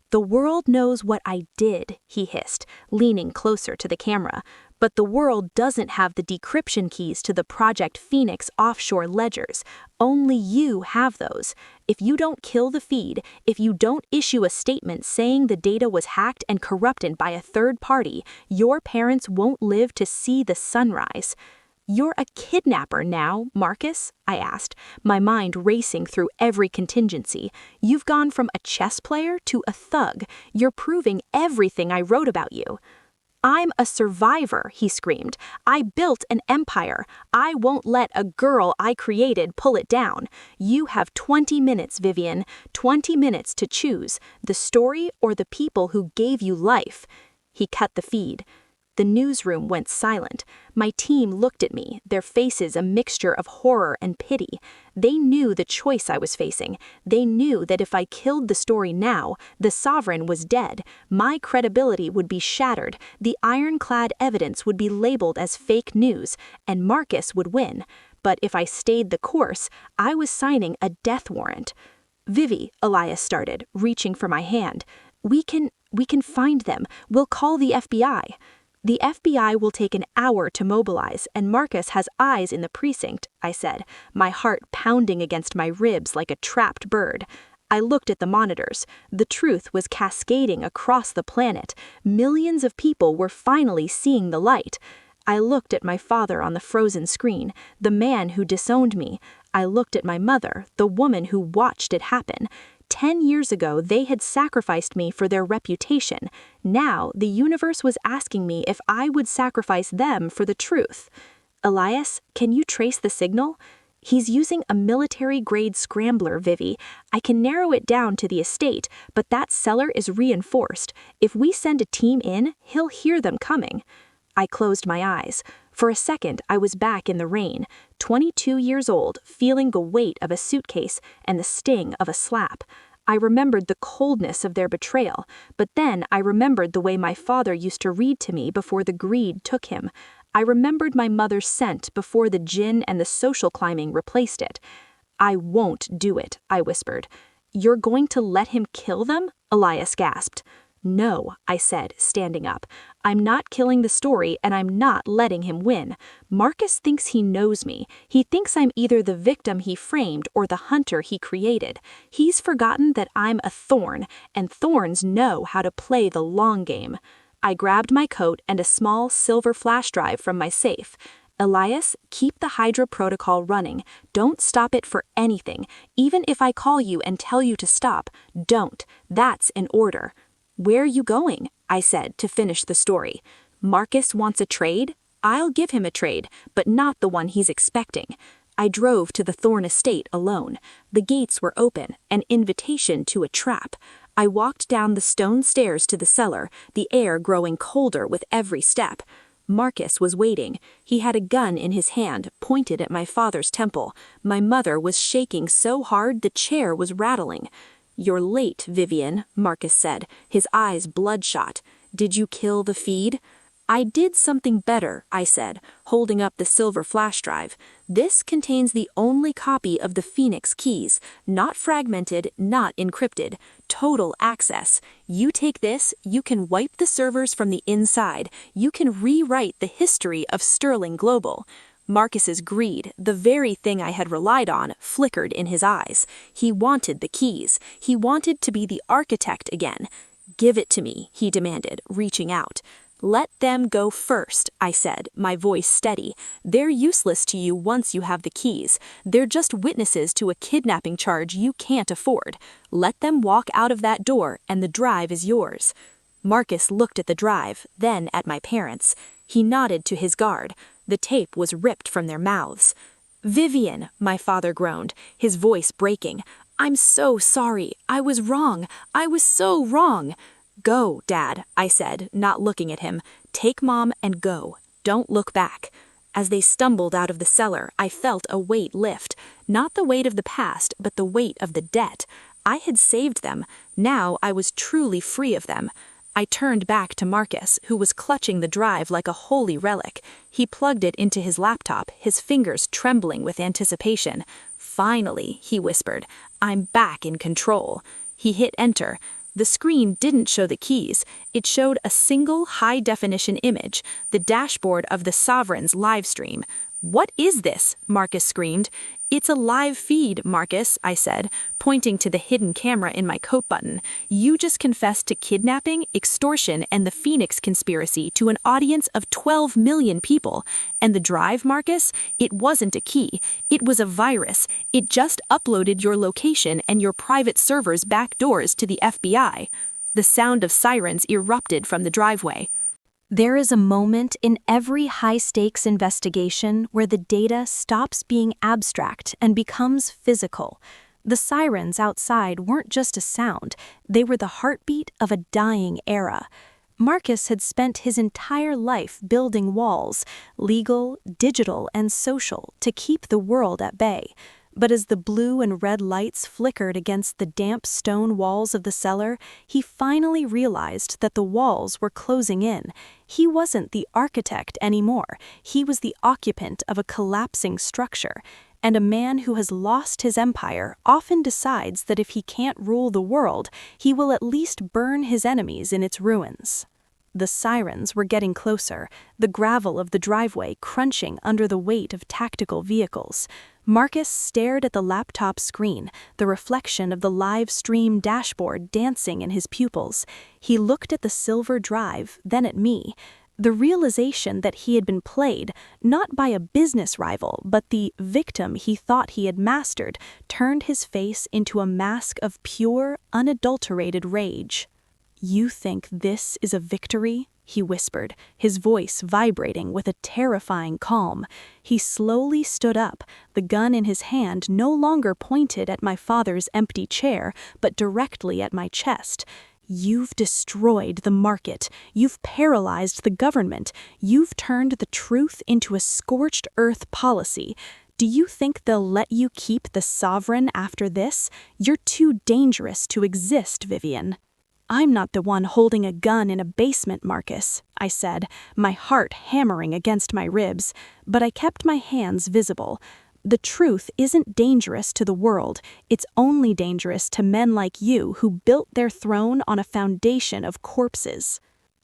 "The world knows what I did," he hissed, leaning closer to the camera. "But the world doesn't have the decryption keys to the Project Phoenix offshore ledgers. Only you have those. If you don't kill the feed, if you don't issue a statement saying the data was hacked and corrupted by a third party, your parents won't live to see the sunrise." "You're a kidnapper now, Marcus?" I asked, my mind racing through every contingency. "You've gone from a chess player to a thug. You're proving everything I wrote about you." "I'm a survivor," he screamed. "I built an empire. I won't let a girl I created pull it down. You have 20 minutes, Vivian. 20 minutes to choose, the story or the people who gave you life." He cut the feed. The newsroom went silent. My team looked at me, their faces a mixture of horror and pity. They knew the choice I was facing. They knew that if I killed the story now, the Sovereign was dead. My credibility would be shattered, the ironclad evidence would be labeled as fake news, and Marcus would win. But if I stayed the course, I was signing a death warrant. "Vivi," Elias started, reaching for my hand. We can find them. We'll call the FBI." "The FBI will take an hour to mobilize, and Marcus has eyes in the precinct," I said, my heart pounding against my ribs like a trapped bird. I looked at the monitors. The truth was cascading across the planet. Millions of people were finally seeing the light. I looked at my father on the frozen screen, the man who disowned me. I looked at my mother, the woman who watched it happen. 10 years ago, they had sacrificed me for their reputation. Now, the universe was asking me if I would sacrifice them for the truth. "Elias, can you trace the signal?" "He's using a military-grade scrambler, Vivi. I can narrow it down to the estate, but that cellar is reinforced. If we send a team in, he'll hear them coming." I closed my eyes. For a second, I was back in the rain, 22 years old, feeling the weight of a suitcase and the sting of a slap. I remembered the coldness of their betrayal, but then I remembered the way my father used to read to me before the greed took him. I remembered my mother's scent before the gin and the social climbing replaced it. "I won't do it," I whispered. "You're going to let him kill them?" Elias gasped. No, I said, standing up. I'm not killing the story, and I'm not letting him win. Marcus thinks he knows me. He thinks I'm either the victim he framed or the hunter he created. He's forgotten that I'm a thorn, and thorns know how to play the long game. I grabbed my coat and a small silver flash drive from my safe. Elias, keep the Hydra protocol running. Don't stop it for anything. Even if I call you and tell you to stop, don't. That's an order. Where are you going? I said to finish the story. Marcus wants a trade? I'll give him a trade, but not the one he's expecting. I drove to the Thorn estate alone. The gates were open, an invitation to a trap. I walked down the stone stairs to the cellar, the air growing colder with every step. Marcus was waiting. He had a gun in his hand, pointed at my father's temple. My mother was shaking so hard the chair was rattling. You're late, Vivian, Marcus said, his eyes bloodshot. Did you kill the feed? I did something better, I said, holding up the silver flash drive. This contains the only copy of the Phoenix keys, not fragmented, not encrypted. Total access. You take this, you can wipe the servers from the inside. You can rewrite the history of Sterling Global. Marcus's greed, the very thing I had relied on, flickered in his eyes. He wanted the keys. He wanted to be the architect again. Give it to me, he demanded, reaching out. Let them go first, I said, my voice steady. They're useless to you once you have the keys. They're just witnesses to a kidnapping charge you can't afford. Let them walk out of that door and the drive is yours. Marcus looked at the drive, then at my parents. He nodded to his guard. The tape was ripped from their mouths. Vivian, my father groaned, his voice breaking. I'm so sorry. I was wrong. I was so wrong. Go, Dad, I said, not looking at him. Take Mom and go. Don't look back. As they stumbled out of the cellar, I felt a weight lift. Not the weight of the past, but the weight of the debt. I had saved them. Now I was truly free of them. I turned back to Marcus, who was clutching the drive like a holy relic. He plugged it into his laptop, his fingers trembling with anticipation. Finally, he whispered, I'm back in control. He hit enter. The screen didn't show the keys. It showed a single high-definition image, the dashboard of the Sovereign's live stream. What is this? Marcus screamed. It's a live feed, Marcus, I said, pointing to the hidden camera in my coat button. You just confessed to kidnapping, extortion, and the Phoenix conspiracy to an audience of 12 million people. And the drive, Marcus? It wasn't a key. It was a virus. It just uploaded your location and your private server's back doors to the FBI. The sound of sirens erupted from the driveway. There is a moment in every high-stakes investigation where the data stops being abstract and becomes physical. The sirens outside weren't just a sound, they were the heartbeat of a dying era. Marcus had spent his entire life building walls, legal, digital, and social, to keep the world at bay. But as the blue and red lights flickered against the damp stone walls of the cellar, he finally realized that the walls were closing in. He wasn't the architect anymore. He was the occupant of a collapsing structure. And a man who has lost his empire often decides that if he can't rule the world, he will at least burn his enemies in its ruins. The sirens were getting closer, the gravel of the driveway crunching under the weight of tactical vehicles. Marcus stared at the laptop screen, the reflection of the live stream dashboard dancing in his pupils. He looked at the silver drive, then at me. The realization that he had been played, not by a business rival, but the victim he thought he had mastered, turned his face into a mask of pure, unadulterated rage. You think this is a victory? He whispered, his voice vibrating with a terrifying calm. He slowly stood up, the gun in his hand no longer pointed at my father's empty chair, but directly at my chest. You've destroyed the market. You've paralyzed the government. You've turned the truth into a scorched earth policy. Do you think they'll let you keep the sovereign after this? You're too dangerous to exist, Vivian. I'm not the one holding a gun in a basement, Marcus, I said, my heart hammering against my ribs, but I kept my hands visible. The truth isn't dangerous to the world, it's only dangerous to men like you who built their throne on a foundation of corpses.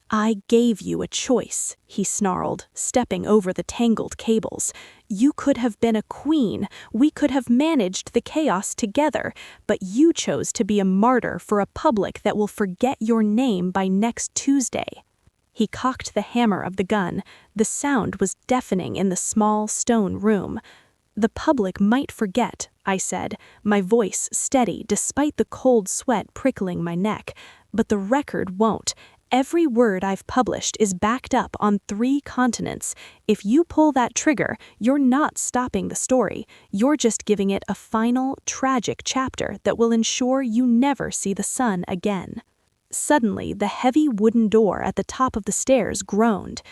I gave you a choice, he snarled, stepping over the tangled cables. You could have been a queen, we could have managed the chaos together, but you chose to be a martyr for a public that will forget your name by next Tuesday. He cocked the hammer of the gun. The sound was deafening in the small stone room. The public might forget, I said, my voice steady despite the cold sweat prickling my neck, but the record won't. Every word I've published is backed up on 3 continents. If you pull that trigger, you're not stopping the story. You're just giving it a final, tragic chapter that will ensure you never see the sun again. Suddenly, the heavy wooden door at the top of the stairs groaned.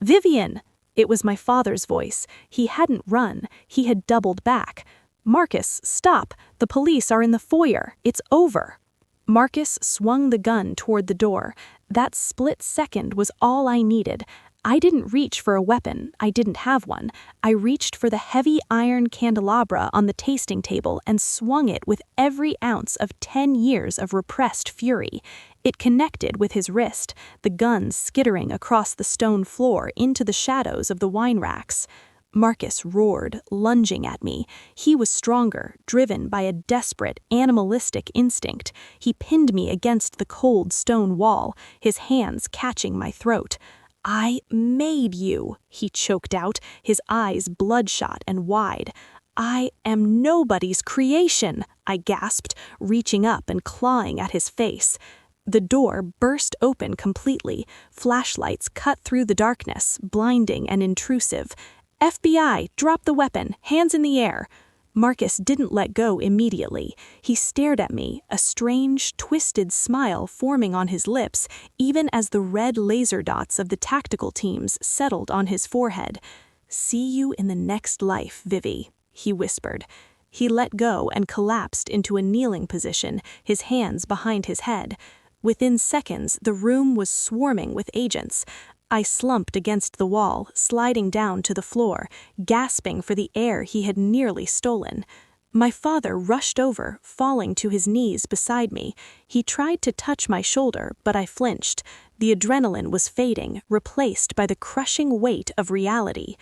"Vivian!" It was my father's voice. He hadn't run. He had doubled back. "Marcus, stop! The police are in the foyer. It's over." Marcus swung the gun toward the door. That split second was all I needed. I didn't reach for a weapon. I didn't have one. I reached for the heavy iron candelabra on the tasting table and swung it with every ounce of 10 years of repressed fury. It connected with his wrist, the gun skittering across the stone floor into the shadows of the wine racks. Marcus roared, lunging at me. He was stronger, driven by a desperate, animalistic instinct. He pinned me against the cold stone wall, his hands catching my throat. "I made you," he choked out, his eyes bloodshot and wide. "I am nobody's creation," I gasped, reaching up and clawing at his face. The door burst open completely. Flashlights cut through the darkness, blinding and intrusive. "FBI, drop the weapon, hands in the air." Marcus didn't let go immediately. He stared at me, a strange, twisted smile forming on his lips, even as the red laser dots of the tactical teams settled on his forehead. "See you in the next life, Vivi," he whispered. He let go and collapsed into a kneeling position, his hands behind his head. Within seconds, the room was swarming with agents. I slumped against the wall, sliding down to the floor, gasping for the air he had nearly stolen. My father rushed over, falling to his knees beside me. He tried to touch my shoulder, but I flinched. The adrenaline was fading, replaced by the crushing weight of reality.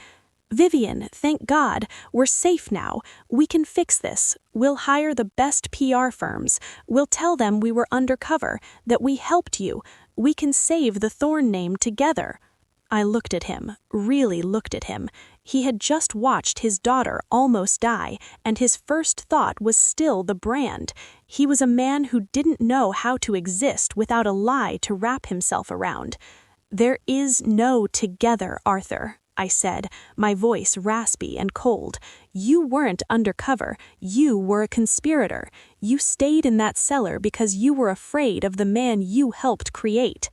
"Vivian, thank God, we're safe now. We can fix this. We'll hire the best PR firms. We'll tell them we were undercover, that we helped you. We can save the Thorn name together." I looked at him, really looked at him. He had just watched his daughter almost die, and his first thought was still the brand. He was a man who didn't know how to exist without a lie to wrap himself around. "There is no together, Arthur," I said, my voice raspy and cold. "You weren't undercover. You were a conspirator. You stayed in that cellar because you were afraid of the man you helped create."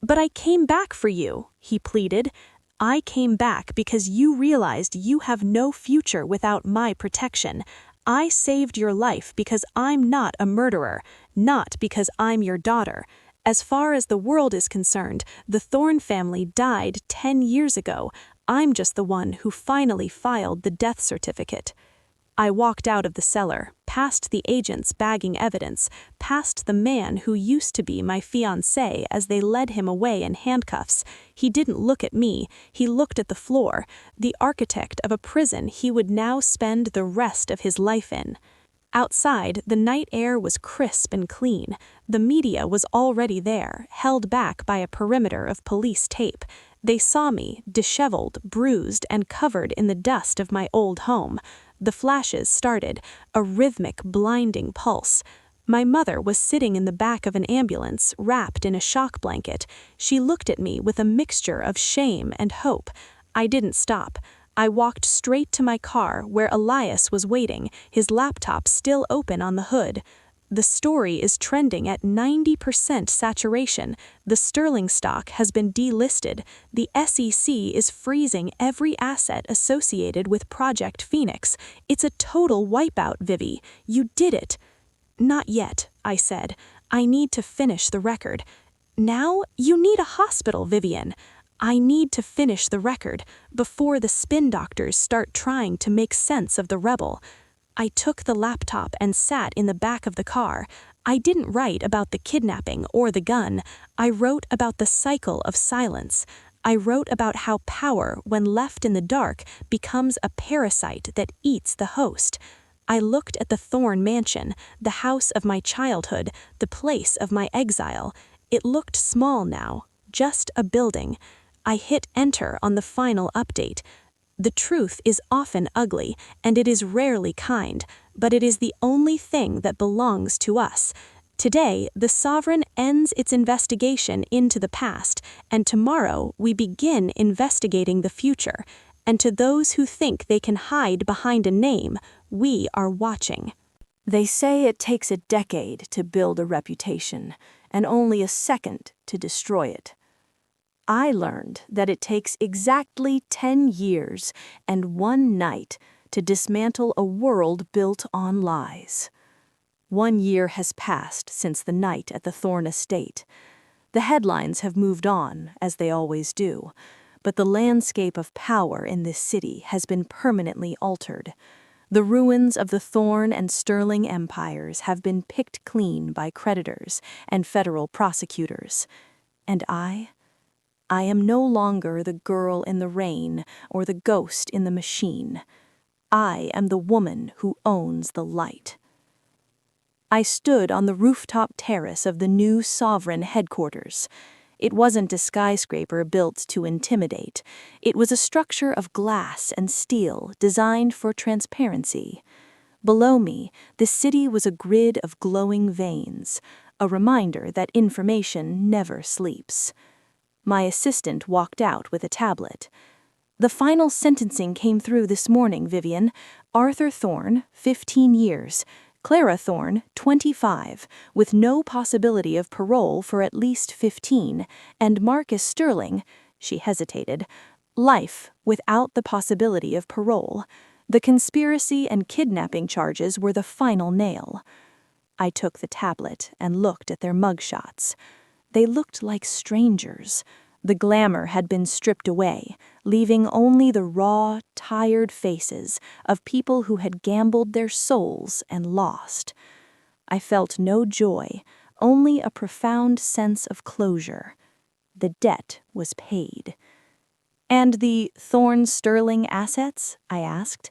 "But I came back for you," he pleaded. "I came back because you realized you have no future without my protection. I saved your life because I'm not a murderer, not because I'm your daughter. As far as the world is concerned, the Thorn family died 10 years ago. I'm just the one who finally filed the death certificate." I walked out of the cellar, past the agents bagging evidence, past the man who used to be my fiancé as they led him away in handcuffs. He didn't look at me, he looked at the floor, the architect of a prison he would now spend the rest of his life in. Outside, the night air was crisp and clean. The media was already there, held back by a perimeter of police tape. They saw me, disheveled, bruised, and covered in the dust of my old home. The flashes started, a rhythmic, blinding pulse. My mother was sitting in the back of an ambulance, wrapped in a shock blanket. She looked at me with a mixture of shame and hope. I didn't stop. I walked straight to my car, where Elias was waiting, his laptop still open on the hood. The story is trending at 90% saturation. The sterling stock has been delisted. The SEC is freezing every asset associated with Project Phoenix. It's a total wipeout, Vivi. You did it. "Not yet," I said. "I need to finish the record." "Now? You need a hospital, Vivian." I need to finish the record before the spin doctors start trying to make sense of the rebel. I took the laptop and sat in the back of the car. I didn't write about the kidnapping or the gun. I wrote about the cycle of silence. I wrote about how power, when left in the dark, becomes a parasite that eats the host. I looked at the Thorn mansion, the house of my childhood, the place of my exile. It looked small now, just a building. I hit enter on the final update. The truth is often ugly, and it is rarely kind, but it is the only thing that belongs to us. Today, the Sovereign ends its investigation into the past, and tomorrow we begin investigating the future. And to those who think they can hide behind a name, we are watching. They say it takes a decade to build a reputation, and only a second to destroy it. I learned that it takes exactly 10 years and 1 night to dismantle a world built on lies. 1 year has passed since the night at the Thorn estate. The headlines have moved on, as they always do, but the landscape of power in this city has been permanently altered. The ruins of the Thorn and Sterling empires have been picked clean by creditors and federal prosecutors. And I am no longer the girl in the rain or the ghost in the machine. I am the woman who owns the light. I stood on the rooftop terrace of the new Sovereign headquarters. It wasn't a skyscraper built to intimidate. It was a structure of glass and steel designed for transparency. Below me, the city was a grid of glowing veins, a reminder that information never sleeps. My assistant walked out with a tablet. The final sentencing came through this morning, Vivian. Arthur Thorn, 15 years. Clara Thorn, 25, with no possibility of parole for at least 15, and Marcus Sterling, she hesitated, life without the possibility of parole. The conspiracy and kidnapping charges were the final nail. I took the tablet and looked at their mugshots. They looked like strangers. The glamour had been stripped away, leaving only the raw, tired faces of people who had gambled their souls and lost. I felt no joy, only a profound sense of closure. The debt was paid. "And the Thorn Sterling assets?" I asked.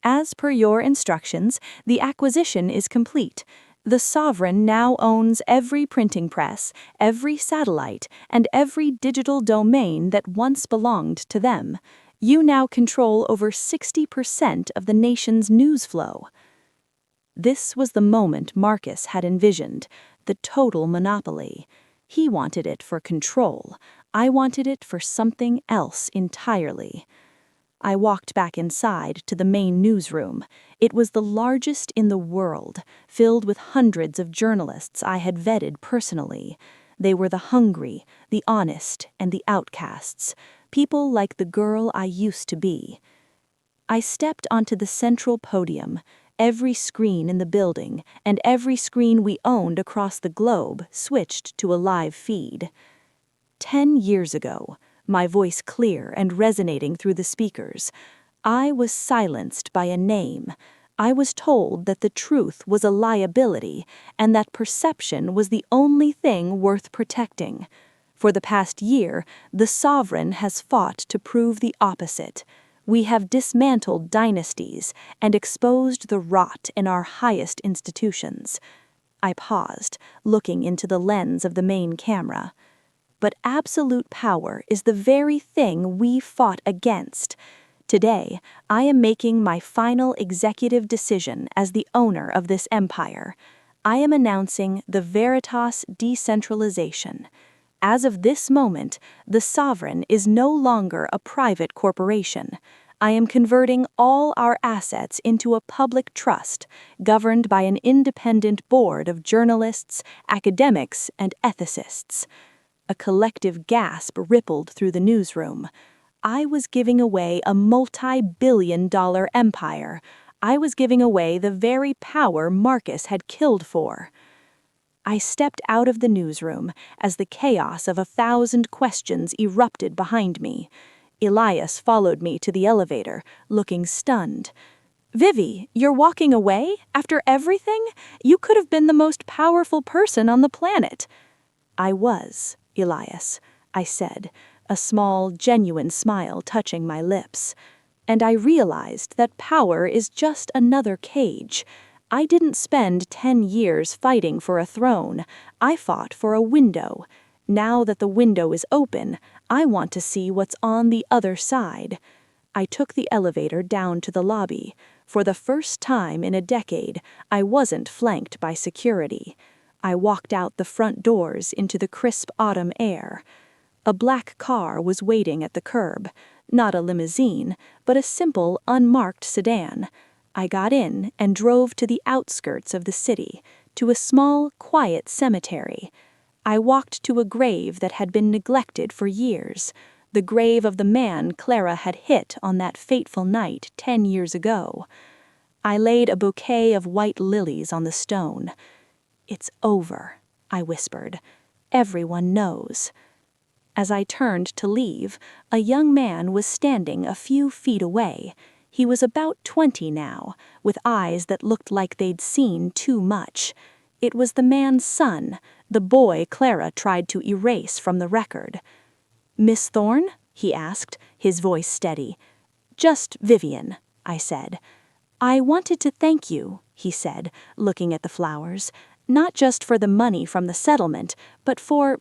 "As per your instructions, the acquisition is complete. The Sovereign now owns every printing press, every satellite, and every digital domain that once belonged to them. You now control over 60% of the nation's news flow." This was the moment Marcus had envisioned, the total monopoly. He wanted it for control. I wanted it for something else entirely. I walked back inside to the main newsroom. It was the largest in the world, filled with hundreds of journalists I had vetted personally. They were the hungry, the honest, and the outcasts, people like the girl I used to be. I stepped onto the central podium. Every screen in the building, and every screen we owned across the globe, switched to a live feed. 10 years ago, my voice clear and resonating through the speakers, I was silenced by a name. I was told that the truth was a liability and that perception was the only thing worth protecting. For the past year, the Sovereign has fought to prove the opposite. We have dismantled dynasties and exposed the rot in our highest institutions. I paused, looking into the lens of the main camera. But absolute power is the very thing we fought against. Today, I am making my final executive decision as the owner of this empire. I am announcing the Veritas decentralization. As of this moment, the Sovereign is no longer a private corporation. I am converting all our assets into a public trust, governed by an independent board of journalists, academics, and ethicists. A collective gasp rippled through the newsroom. I was giving away a multi-billion-dollar empire. I was giving away the very power Marcus had killed for. I stepped out of the newsroom as the chaos of 1,000 questions erupted behind me. Elias followed me to the elevator, looking stunned. "Vivi, you're walking away? After everything? You could have been the most powerful person on the planet." "I was, Elias," I said, a small, genuine smile touching my lips. "And I realized that power is just another cage. I didn't spend 10 years fighting for a throne. I fought for a window. Now that the window is open, I want to see what's on the other side." I took the elevator down to the lobby. For the first time in a decade, I wasn't flanked by security. I walked out the front doors into the crisp autumn air. A black car was waiting at the curb. Not a limousine, but a simple, unmarked sedan. I got in and drove to the outskirts of the city, to a small, quiet cemetery. I walked to a grave that had been neglected for years, the grave of the man Clara had hit on that fateful night 10 years ago. I laid a bouquet of white lilies on the stone. "It's over," I whispered. "Everyone knows." As I turned to leave, a young man was standing a few feet away. He was about 20 now, with eyes that looked like they'd seen too much. It was the man's son, the boy Clara tried to erase from the record. "Miss Thorne?" he asked, his voice steady. "Just Vivian," I said. "I wanted to thank you," he said, looking at the flowers, "not just for the money from the settlement, but for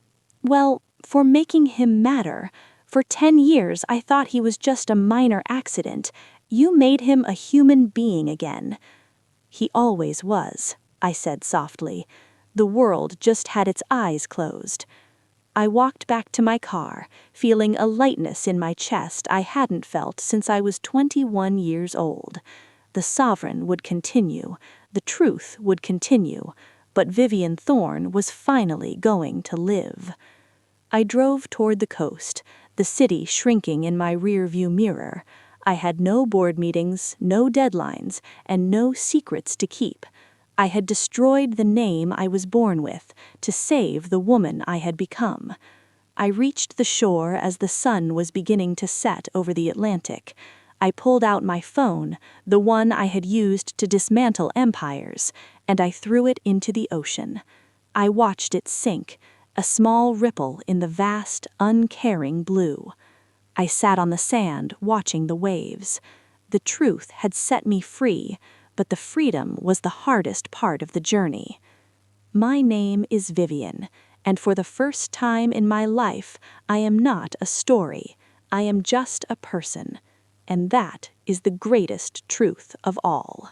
making him matter. For 10 years I thought he was just a minor accident. You made him a human being again." "He always was," I said softly. "The world just had its eyes closed." I walked back to my car, feeling a lightness in my chest I hadn't felt since I was 21 years old. The sovereign would continue, the truth would continue, but Vivian Thorne was finally going to live. I drove toward the coast, the city shrinking in my rearview mirror. I had no board meetings, no deadlines, and no secrets to keep. I had destroyed the name I was born with to save the woman I had become. I reached the shore as the sun was beginning to set over the Atlantic. I pulled out my phone, the one I had used to dismantle empires, and I threw it into the ocean. I watched it sink, a small ripple in the vast, uncaring blue. I sat on the sand watching the waves. The truth had set me free, but the freedom was the hardest part of the journey. My name is Vivian, and for the first time in my life, I am not a story. I am just a person, and that is the greatest truth of all.